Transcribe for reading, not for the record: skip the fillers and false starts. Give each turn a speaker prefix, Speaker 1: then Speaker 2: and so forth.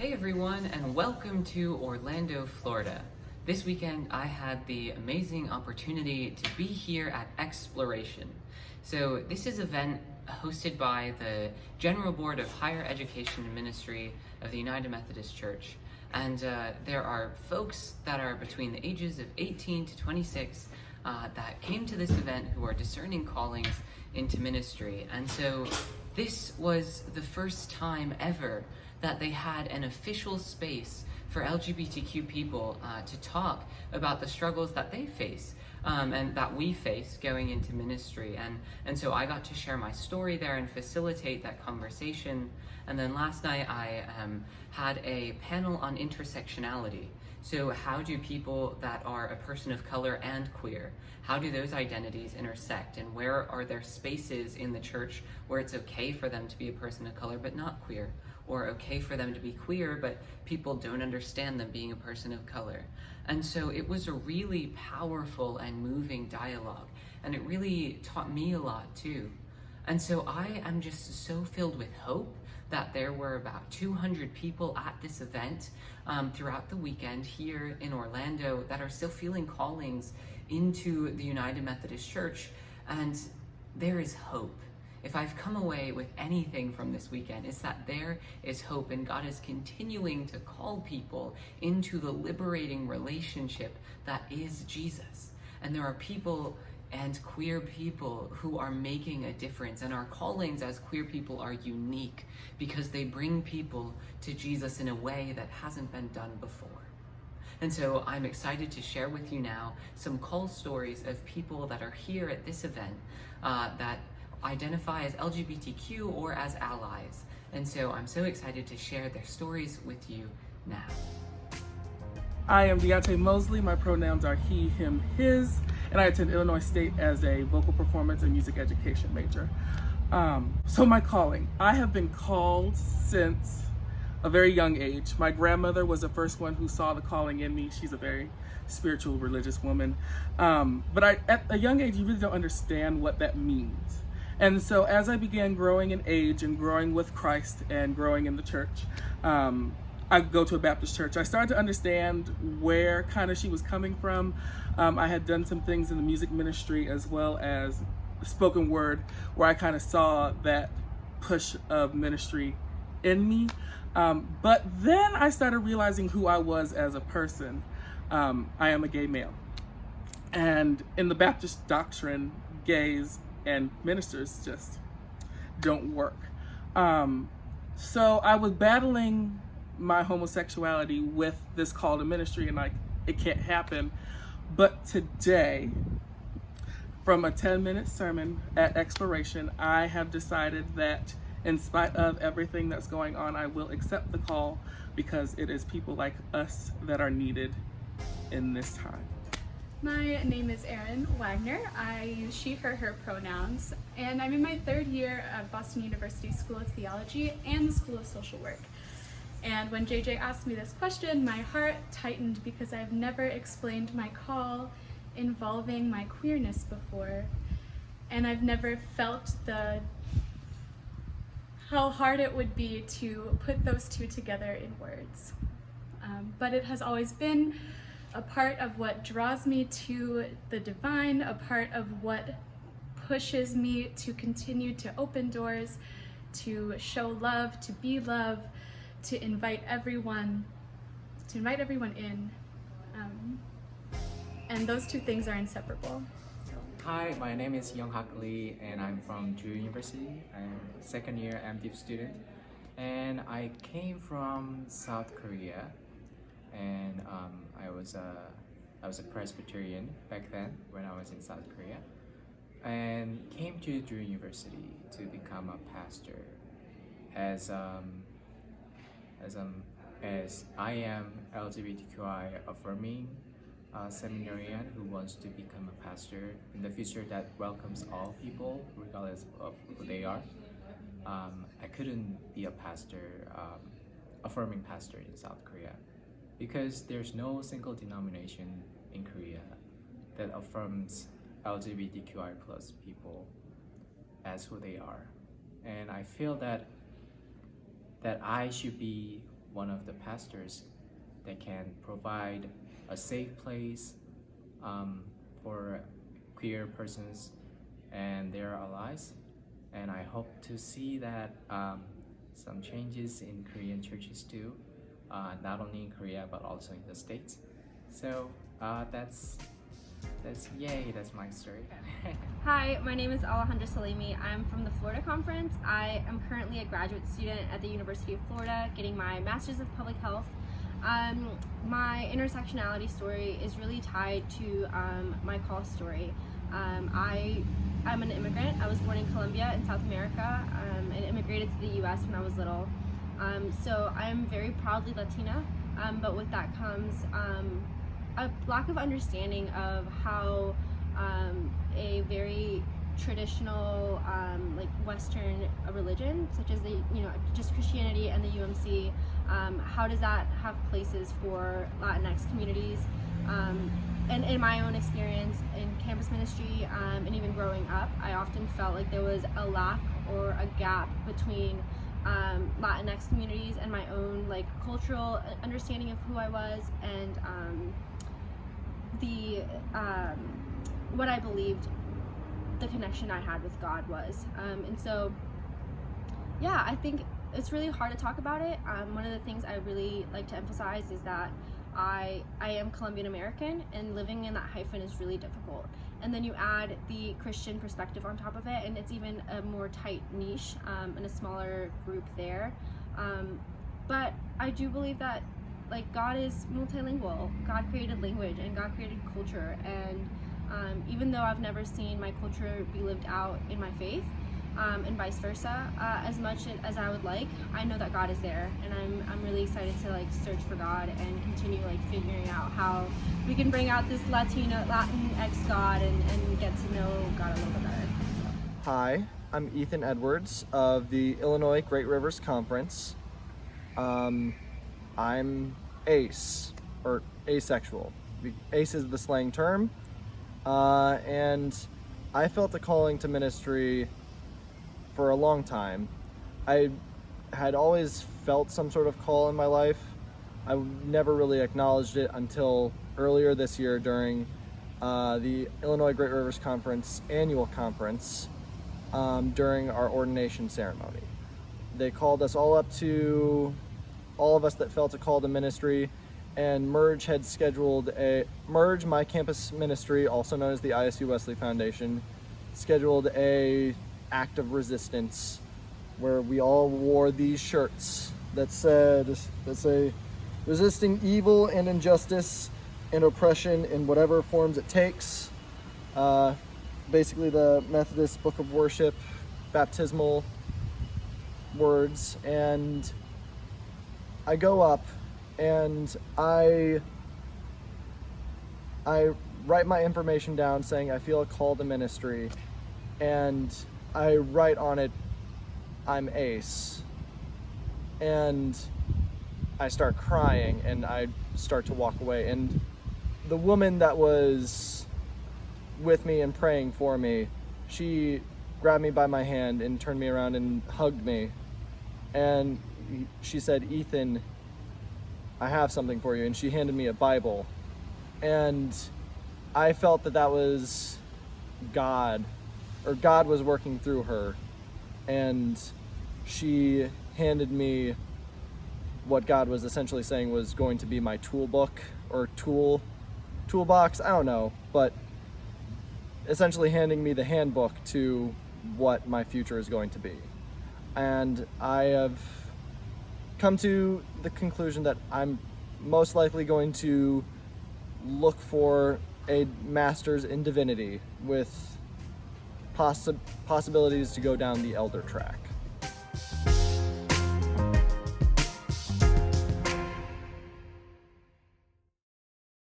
Speaker 1: Hey everyone, and welcome to Orlando, Florida. This weekend I had the amazing opportunity to be here at Exploration. So this is an event hosted by the General Board of Higher Education and Ministry of the United Methodist Church. And there are folks that are between the ages of 18 to 26 that came to this event who are discerning callings into ministry. And so this was the first time ever that they had an official space for LGBTQ people to talk about the struggles that they face and that we face going into ministry. And so I got to share my story there and facilitate that conversation. And then last night I had a panel on intersectionality. So how do people that are a person of color and queer, how do those identities intersect, and where are there spaces in the church where it's okay for them to be a person of color but not queer, or okay for them to be queer but people don't understand them being a person of color? And so it was a really powerful and moving dialogue, and it really taught me a lot too. And so I am just so filled with hope that there were about 200 people at this event throughout the weekend here in Orlando that are still feeling callings into the United Methodist Church, and there is hope. If I've come away with anything from this weekend, it's that there is hope, and God is continuing to call people into the liberating relationship that is Jesus. And there are people and queer people who are making a difference, and our callings as queer people are unique because they bring people to Jesus in a way that hasn't been done before. And so I'm excited to share with you now some call stories of people that are here at this event that identify as LGBTQ or as allies. And so I'm so excited to share their stories with you now.
Speaker 2: I am Deonté Mosley. My pronouns are he, him, his, and I attend Illinois State as a vocal performance and music education major. So my calling. I have been called since a very young age. My grandmother was the first one who saw the calling in me. She's a very spiritual, religious woman. But at a young age, you really don't understand what that means. And so as I began growing in age and growing with Christ and growing in the church, I go to a Baptist church. I started to understand where kind of she was coming from. I had done some things in the music ministry as well as spoken word where I kind of saw that push of ministry in me. But then I started realizing who I was as a person. I am a gay male. And in the Baptist doctrine, gays and ministers just don't work. So I was battling my homosexuality with this call to ministry, and it can't happen. But today, from a 10-minute sermon at Exploration, I have decided that in spite of everything that's going on, I will accept the call because it is people like us that are needed in this time.
Speaker 3: My name is Erin Wagner. I use she, her pronouns, and I'm in my third year at Boston University School of Theology and the School of Social Work. And when JJ asked me this question, my heart tightened because I've never explained my call involving my queerness before. And I've never felt how hard it would be to put those two together in words. But it has always been a part of what draws me to the divine, a part of what pushes me to continue to open doors, to show love, to be love, to invite everyone in. And those two things are inseparable.
Speaker 4: Hi, my name is Younghak Lee, and I'm from Drew University. I'm a second year MDiv student, and I came from South Korea, and I was a Presbyterian back then when I was in South Korea, and came to Drew University to become a pastor as I am LGBTQI affirming seminarian who wants to become a pastor in the future that welcomes all people regardless of who they are. I couldn't be a pastor, affirming pastor in South Korea because there's no single denomination in Korea that affirms LGBTQI plus people as who they are. And I feel that I should be one of the pastors that can provide a safe place for queer persons and their allies. And I hope to see that some changes in Korean churches too, not only in Korea but also in the States. So that's my story.
Speaker 5: Hi, my name is Alejandra Salemi. I'm from the Florida Conference. I am currently a graduate student at the University of Florida getting my Master's of Public Health. My intersectionality story is really tied to my call story. I'm an immigrant. I was born in Colombia in South America and immigrated to the US when I was little. So I'm very proudly Latina, but with that comes a lack of understanding of how a very traditional like Western religion, such as just Christianity and the UMC, how does that have places for Latinx communities? And in my own experience in campus ministry and even growing up, I often felt like there was a lack or a gap between Latinx communities and my own like cultural understanding of who I was and what I believed the connection I had with God was. And so, yeah, I think it's really hard to talk about it. One of the things I really like to emphasize is that I am Colombian American, and living in that hyphen is really difficult. And then you add the Christian perspective on top of it, and it's even a more tight niche and a smaller group there. But I do believe that like God is multilingual. God created language and God created culture, and even though I've never seen my culture be lived out in my faith, and vice versa, as much as I would like, I know that God is there, and I'm really excited to like search for God and continue like figuring out how we can bring out this Latinx God and get to know God a little bit better.
Speaker 6: Hi, I'm Ethan Edwards of the Illinois Great Rivers Conference. I'm ace, or asexual. Ace is the slang term, and I felt a calling to ministry for a long time. I had always felt some sort of call in my life. I never really acknowledged it until earlier this year during the Illinois Great Rivers Conference annual conference during our ordination ceremony. They called us all up to, all of us that felt a call to ministry, and Merge had scheduled Merge, my campus ministry, also known as the ISU Wesley Foundation, scheduled a act of resistance where we all wore these shirts that say resisting evil and injustice and oppression in whatever forms it takes. Basically the Methodist Book of Worship baptismal words. And I go up and I write my information down saying I feel a call to ministry, and I write on it, I'm ace. And I start crying and I start to walk away. And the woman that was with me and praying for me, she grabbed me by my hand and turned me around and hugged me. And she said, "Ethan, I have something for you." And she handed me a Bible. And I felt that was God, or God was working through her, and she handed me what God was essentially saying was going to be my toolbook or toolbox, I don't know, but essentially handing me the handbook to what my future is going to be. And I have come to the conclusion that I'm most likely going to look for a master's in divinity with possibilities to go down the elder track.